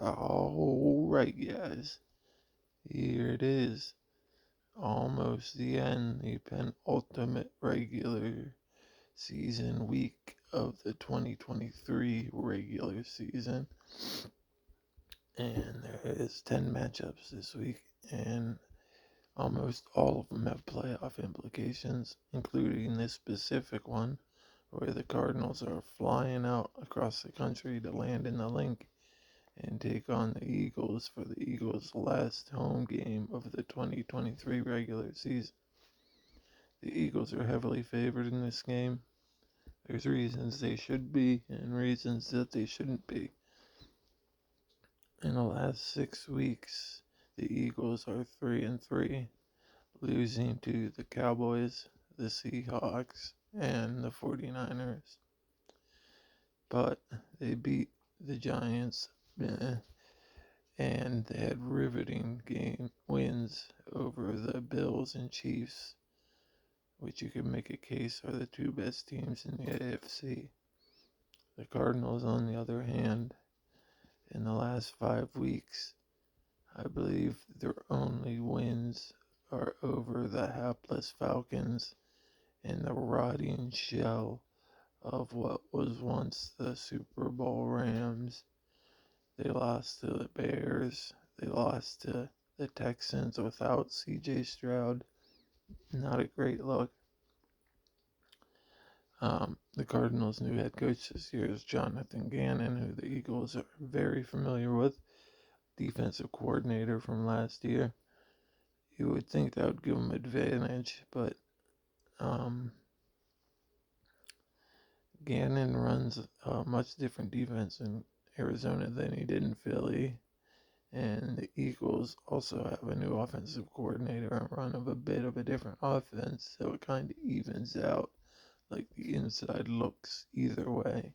All right, guys. Here it is. Almost the end, the penultimate regular season week of the 2023 regular season. And there is 10 matchups this week, and almost all of them have playoff implications, including this specific one where the Cardinals are flying out across the country to land in the link and take on the Eagles for the Eagles' last home game of the 2023 regular season. The Eagles are heavily favored in this game. There's reasons they should be and reasons that they shouldn't be. In the last 6 weeks, the Eagles are 3-3, losing to the Cowboys, the Seahawks, and the 49ers. But they beat the Giants, and they had riveting game wins over the Bills and Chiefs, which you could make a case are the two best teams in the AFC. The Cardinals, on the other hand, in the last 5 weeks, I believe their only wins are over the hapless Falcons and the rotting shell of what was once the Super Bowl Rams. They lost to the Bears. They lost to the Texans without CJ Stroud. Not a great look. The Cardinals' new head coach this year is Jonathan Gannon, who the Eagles are very familiar with, defensive coordinator from last year. You would think that would give him advantage, but Gannon runs a much different defense in Arizona than he did in Philly. And the Eagles also have a new offensive coordinator and run of a bit of a different offense, so it kind of evens out like the inside looks either way.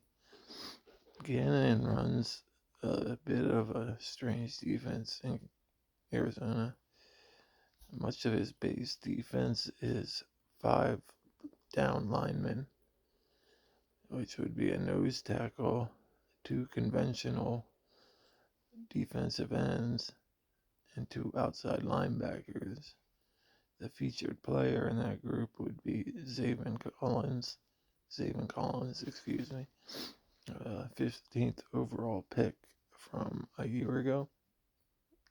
Gannon runs a bit of a strange defense in Arizona. Much of his base defense is 5 down linemen, which would be a nose tackle, 2 conventional defensive ends, and 2 outside linebackers. The featured player in that group would be Zaven Collins, 15th overall pick from a year ago,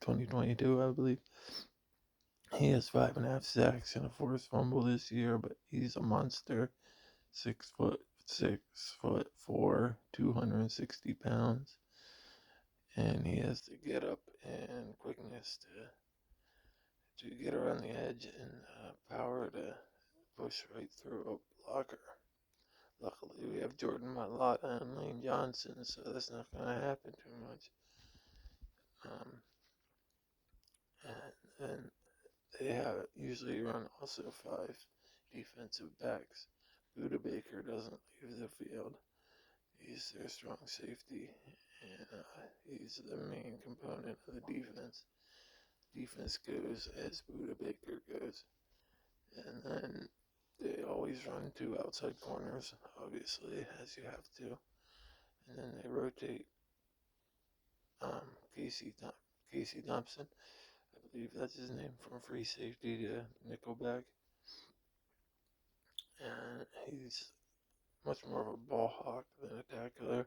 2022, I believe. He has 5.5 sacks and a forced fumble this year, but he's a monster. 6'4", 260 pounds, and he has to get up and quickness to get around the edge and power to push right through a blocker. Luckily, we have Jordan Mailata and Lane Johnson, so that's not going to happen too much. And they have usually run also 5 defensive backs. Buda Baker doesn't leave the field. He's their strong safety, and he's the main component of the defense. Defense goes as Buda Baker goes. And then they always run 2 outside corners, obviously, as you have to. And then they rotate Casey Thompson, I believe that's his name, from free safety to nickelback. And he's much more of a ball hawk than a tackler.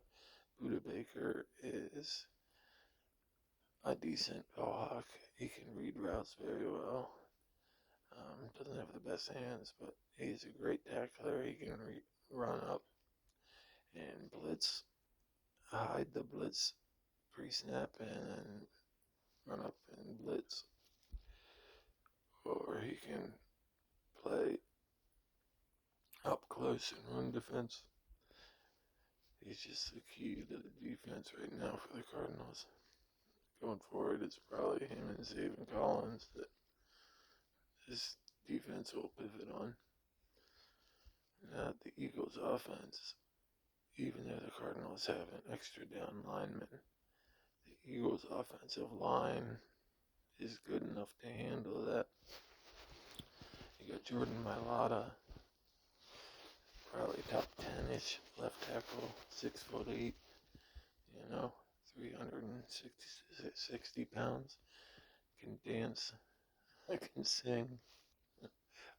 Buda Baker is a decent ball hawk. He can read routes very well. Doesn't have the best hands, but he's a great tackler. He can run up and blitz, hide the blitz pre-snap, and then run up and blitz. Or he can play up close and run defense. He's just the key to the defense right now for the Cardinals. Going forward, it's probably him and Zaven Collins that this defense will pivot on. Now, the Eagles' offense, even though the Cardinals have an extra down lineman, the Eagles' offensive line is good enough to handle that. You got Jordan Mailata, probably top 10-ish left tackle, 6'8", 300 and 60 pounds, can dance, can sing,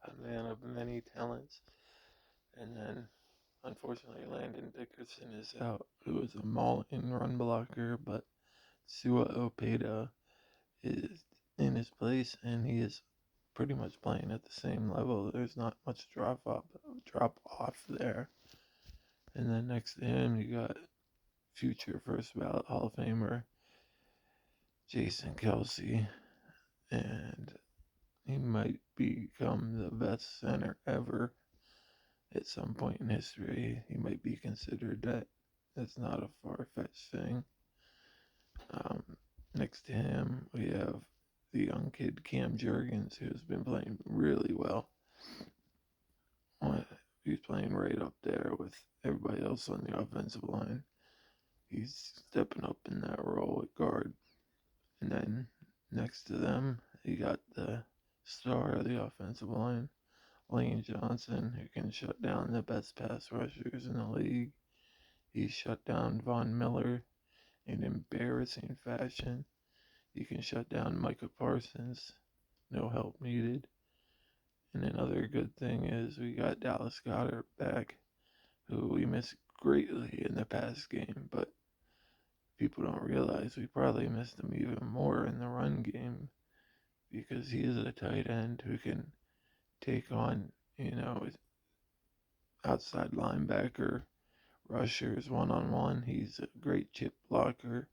a man of many talents. And then, unfortunately, Landon Dickerson is out, who is a mauling run blocker, but Sua Opeda is in his place, and he is pretty much playing at the same level. There's not much drop off there. And then next to him, you got future first ballot Hall of Famer Jason Kelsey, and he might become the best center ever at some point in history. He might be considered that. That's not a far-fetched thing. Um, Next to him, we have the young kid Cam Jurgens, who's been playing really well. He's playing right up there with everybody else on the offensive line. He's stepping up in that role at guard. And then next to them, you got the star of the offensive line, Lane Johnson, who can shut down the best pass rushers in the league. He shut down Von Miller in embarrassing fashion. You can shut down Micah Parsons, no help needed. And another good thing is we got Dallas Goedert back, who we missed greatly in the past game, but people don't realize we probably missed him even more in the run game because he is a tight end who can take on, outside linebacker rushers one-on-one. He's a great chip blocker.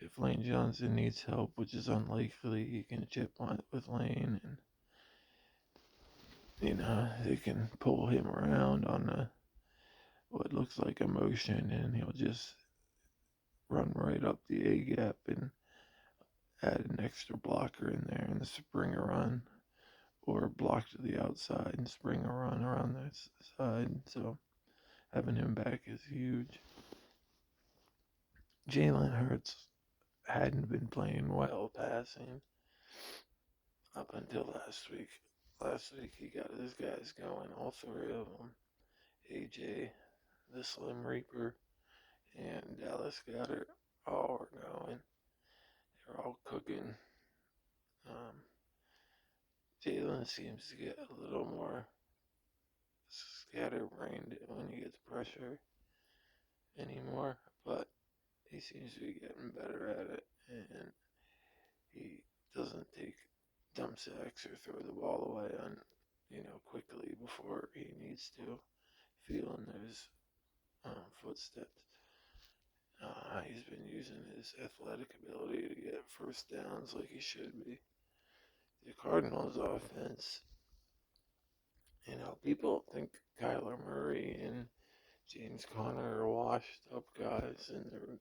If Lane Johnson needs help, which is unlikely, he can chip on with Lane, and they can pull him around on what looks like a motion, and he'll just run right up the A gap and add an extra blocker in there and spring a run, or block to the outside and spring a run around that side. So having him back is huge. Jalen Hurts hadn't been playing well passing up until last week. Last week he got his guys going, all three of them. AJ, the Slim Reaper, and Dallas Goedert all were going. They're all cooking. Um, Jalen seems to get a little more scatterbrained when he gets pressure anymore, but he seems to be getting better at it, and he doesn't take dump sacks or throw the ball away quickly before he needs to, feeling those footsteps. He's been using his athletic ability to get first downs like he should be. The Cardinals offense, people think Kyler Murray and James Conner are washed up guys, and they're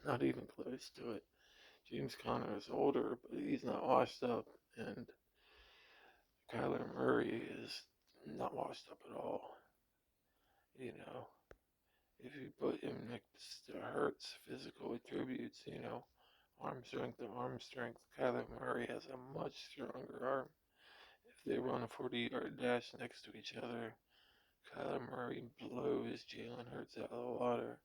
not even close to it. James Conner is older, but he's not washed up, and Kyler Murray is not washed up at all. If you put him next to Hurts' physical attributes, arm strength to arm strength, Kyler Murray has a much stronger arm. If they run a 40-yard dash next to each other, Kyler Murray blows Jalen Hurts out of the water.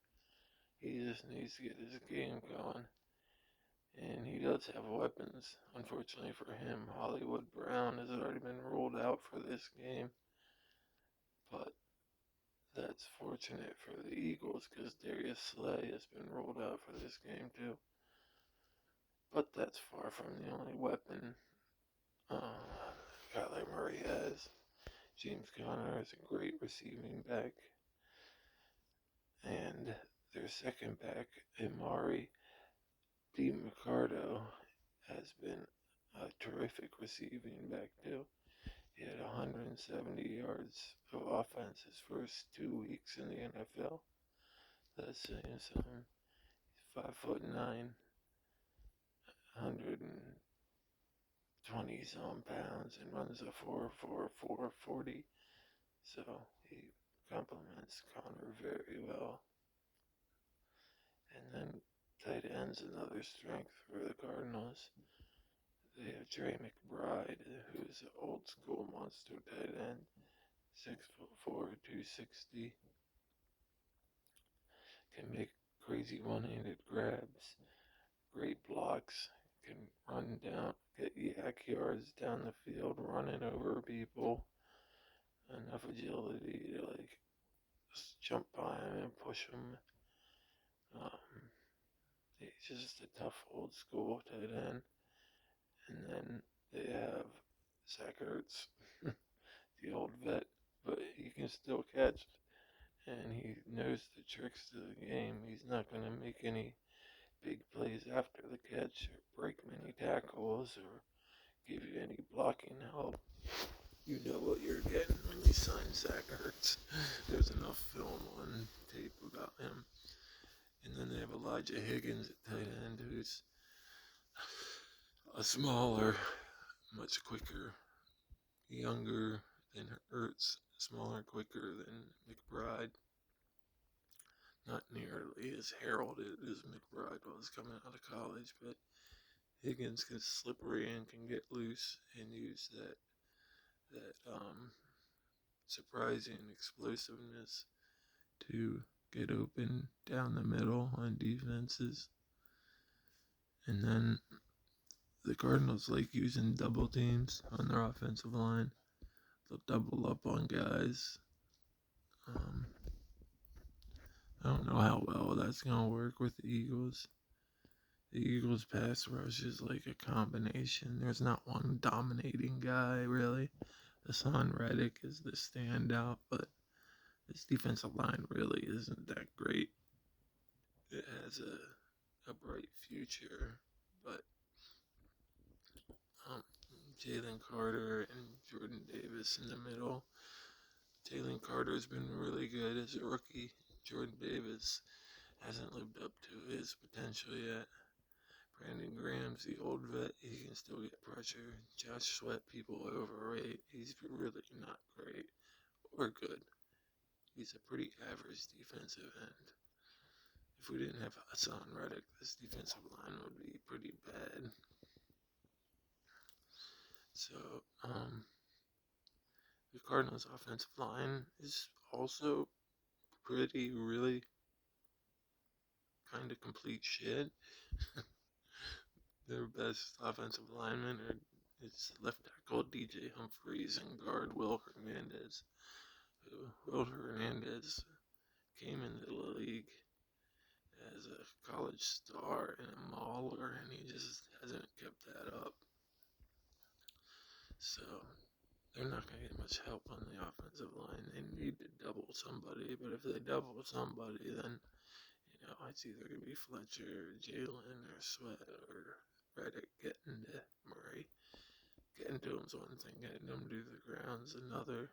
He just needs to get his game going. And he does have weapons. Unfortunately for him, Hollywood Brown has already been ruled out for this game. But that's fortunate for the Eagles because Darius Slay has been ruled out for this game too. But that's far from the only weapon Kyler Murray has. James Conner is a great receiving back. And their second back, Amari DiMarcardo, has been a terrific receiving back too. He had 170 yards of offense his first 2 weeks in the NFL. That's saying something. He's 5'9", 120 some pounds, and runs a 4.44 40. So he complements Connor very well. And then tight end's another strength for the Cardinals. They have Trey McBride, who's an old school monster tight end, 6'4", 260. Can make crazy one-handed grabs. great blocks, can run down, get yak yards down the field, running over people, enough agility to like just jump by him and push him. Um, he's just a tough old school tight end. And then they have Zach Ertz, the old vet, but he can still catch, and he knows the tricks to the game. He's not going to make any big plays after the catch or break many tackles or give you any blocking help. You know what you're getting when you sign Zach Ertz. There's enough film on tape about him. And then they have Elijah Higgins at tight end, who's a smaller, much quicker, younger than Ertz, smaller, quicker than McBride. Not nearly as heralded as McBride was coming out of college, but Higgins gets slippery and can get loose and use that surprising explosiveness to get open down the middle on defenses. And then the Cardinals like using double teams on their offensive line. They'll double up on guys. I don't know how well that's going to work with the Eagles. The Eagles' pass rush is like a combination. There's not one dominating guy, really. Hassan Reddick is the standout, but this defensive line really isn't that great. It has a bright future, but um, Jalen Carter and Jordan Davis in the middle. Jalen Carter's been really good as a rookie. Jordan Davis hasn't lived up to his potential yet. Brandon Graham's the old vet. He can still get pressure. Josh Sweat, people overrate. He's really not great or good. He's a pretty average defensive end. If we didn't have Hassan Reddick, this defensive line would be pretty bad. So, the Cardinals' offensive line is also pretty, really kind of complete shit. Their best offensive linemen are it's left tackle DJ Humphries and guard Will Hernandez. Will Hernandez came into the league as a college star and a mauler, and he just hasn't kept that up. So they're not going to get much help on the offensive line. They need to double somebody, but if they double somebody, then it's either going to be Fletcher, Jalen, or Sweat, or Reddick getting to Murray. Getting to him's one thing, getting him to the ground's another,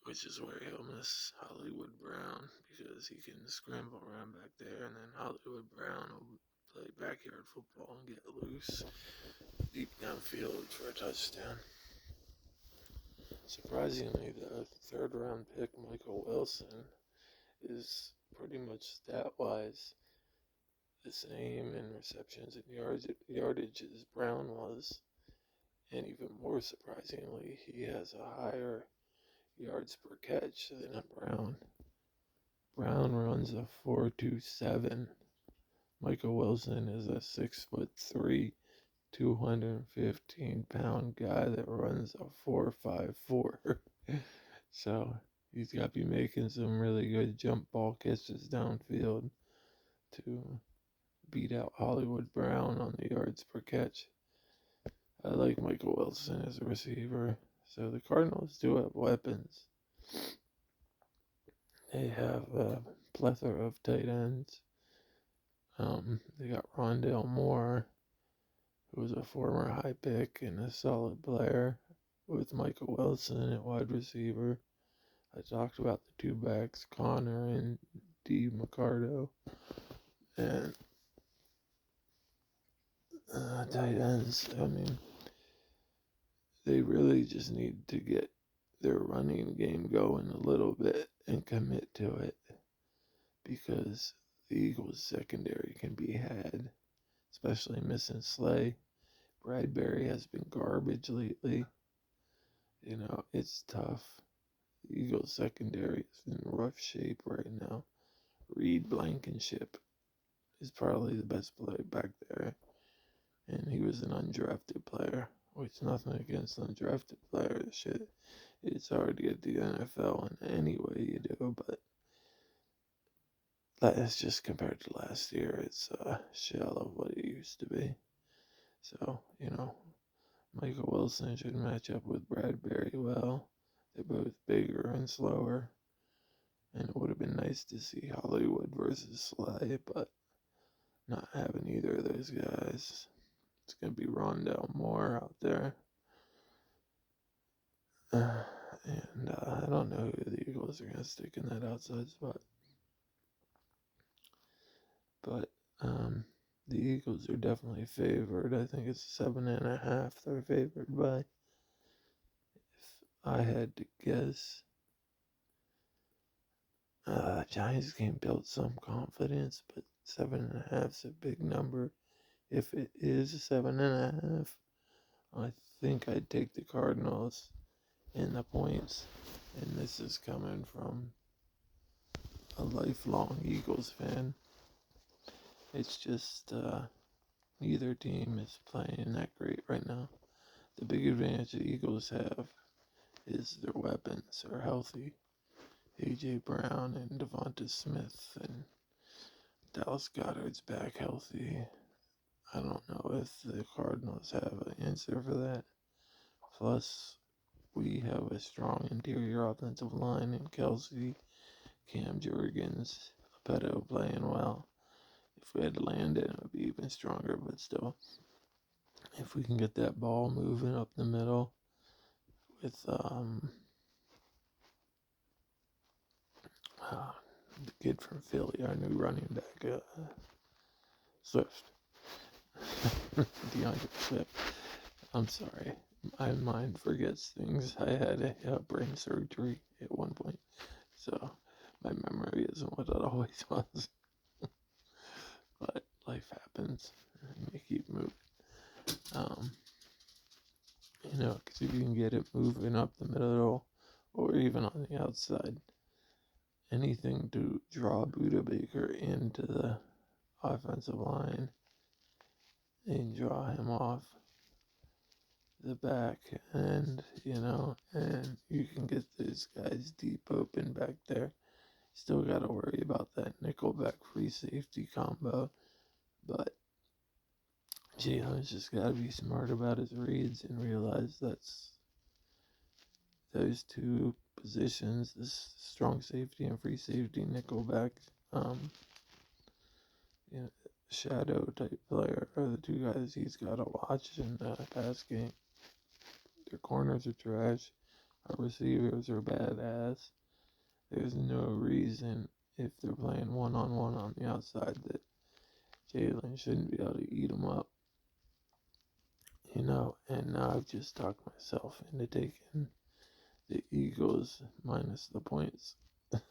which is where he'll miss Hollywood Brown because he can scramble around back there, and then Hollywood Brown will play backyard football and get loose deep downfield for a touchdown. Surprisingly, the third round pick, Michael Wilson, is pretty much stat-wise the same in receptions and yardage as Brown was. And even more surprisingly, he has a higher yards per catch than Brown. Brown runs a 4.27. Michael Wilson is a 6'3", 215-pound guy that runs a 4.54. So he's got to be making some really good jump ball catches downfield to beat out Hollywood Brown on the yards per catch. I like Michael Wilson as a receiver. So the Cardinals do have weapons. They have a plethora of tight ends. They got Rondale Moore, who was a former high pick and a solid player, with Michael Wilson at wide receiver. I talked about the two backs, Connor and D. Mercado. And tight ends, they really just need to get their running game going a little bit and commit to it, because the Eagles secondary can be had, especially missing Slay. Bradbury has been garbage lately. It's tough. The Eagles secondary is in rough shape right now. Reed Blankenship is probably the best player back there, and he was an undrafted player, which nothing against undrafted players. Shit, it's hard to get the NFL in any way you do, but that's just compared to last year. It's a shell of what it used to be. So, Michael Wilson should match up with Bradbury well. They're both bigger and slower, and it would have been nice to see Hollywood versus Slay, but not having either of those guys. It's going to be Rondell Moore out there. And I don't know who the Eagles are going to stick in that outside spot. But the Eagles are definitely favored. I think it's 7.5 they're favored by. If I had to guess, Giants game built some confidence, but 7.5 is a big number. If it is 7.5, I think I'd take the Cardinals in the points. And this is coming from a lifelong Eagles fan. It's just neither team is playing that great right now. The big advantage the Eagles have is their weapons are healthy. A.J. Brown and Devonta Smith and Dallas Goedert's back healthy. I don't know if the Cardinals have an answer for that. Plus, we have a strong interior offensive line in Kelsey, Cam Jurgens, Petto playing well. If we had Landon, it would be even stronger, but still, if we can get that ball moving up the middle with the kid from Philly, our new running back, Swift, DeAndre Swift. I'm sorry, my mind forgets things. I had a brain surgery at one point, so my memory isn't what it always was. But life happens, and you keep moving. Because if you can get it moving up the middle or even on the outside, anything to draw Buda Baker into the offensive line and draw him off the back end, and you can get these guys deep open back there. Still got to worry about that nickelback free safety combo, but Jalen's just got to be smart about his reads and realize that's those two positions, this strong safety and free safety nickelback, shadow type player are the two guys he's got to watch in the pass game. Their corners are trash. Our receivers are badass. There's no reason if they're playing one-on-one on the outside that Jalen shouldn't be able to eat them up. And now I've just talked myself into taking the Eagles minus the points.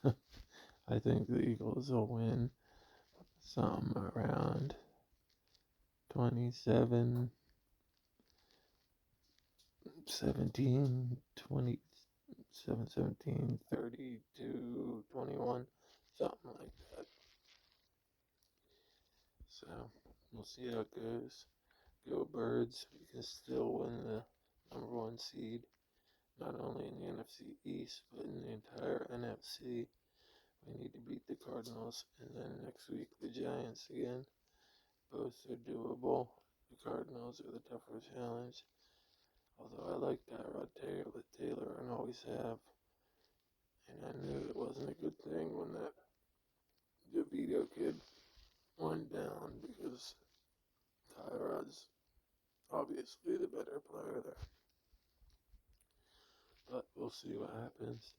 I think the Eagles will win some around 27, 17, 27, 17, 32, 21, something like that. So we'll see how it goes. Go Birds. We can still win the number one seed, not only in the NFC East, but in the entire NFC. We need to beat the Cardinals, and then next week the Giants again. Both are doable. The Cardinals are the tougher challenge. Although I like Tyrod Taylor and always have. And I knew it wasn't a good thing when that DeVito kid went down because Tyrod's obviously the better player there. But we'll see what happens.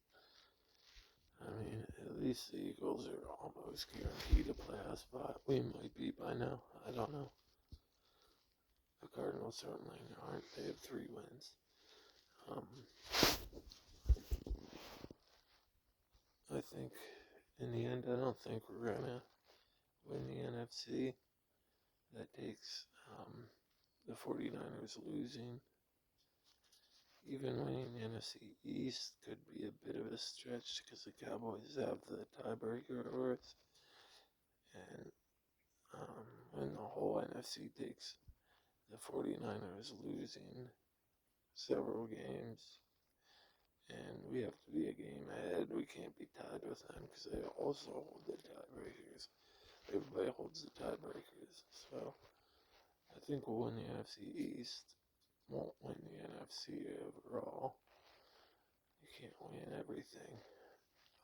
I mean, at least the Eagles are almost guaranteed a playoff spot. We might be by now. I don't know. The Cardinals certainly aren't. They have 3 wins. I think in the end, I don't think we're going to win the NFC. That takes the 49ers losing. Even winning the NFC East could be a bit of a stretch because the Cowboys have the tiebreaker over us. And when the whole NFC takes the 49ers losing several games, and we have to be a game ahead. We can't be tied with them because they also hold the tiebreakers. Everybody holds the tiebreakers. So I think we'll win the NFC East. Won't win the NFC overall. You can't win everything.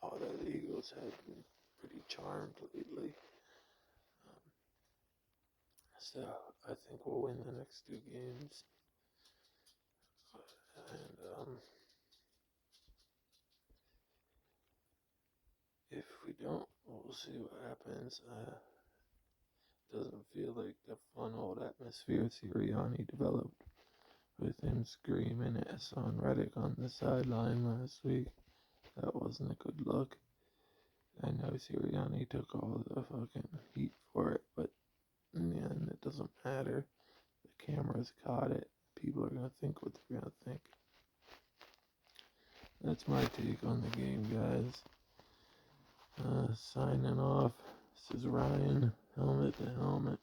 Although the Eagles have been pretty charmed lately. So I think we'll win the next two games. And if we don't, we'll see what happens. Doesn't feel like the fun old atmosphere Sirianni developed with him screaming at Hassan Reddick on the sideline last week. That wasn't a good look. I know Sirianni took all the fucking heat for it, but in the end, it doesn't matter. The cameras caught it. People are gonna think what they're gonna think. That's my take on the game, guys. Signing off. This is Ryan, helmet to helmet.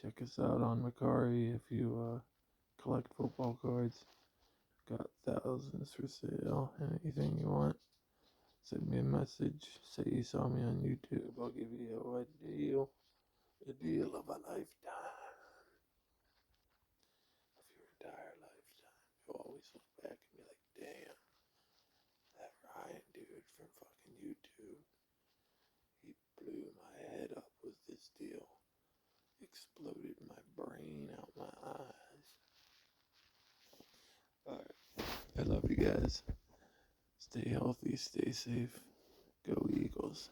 Check us out on Macari if you collect football cards. Got thousands for sale. Anything you want, send me a message. Say you saw me on YouTube. I'll give you a deal of a lifetime. Of your entire lifetime. You'll always look back and be like, damn, that Ryan dude from fucking YouTube, he blew my head up with this deal. Exploded my brain out my eyes. Alright. I love you guys. Stay healthy, stay safe. Go Eagles.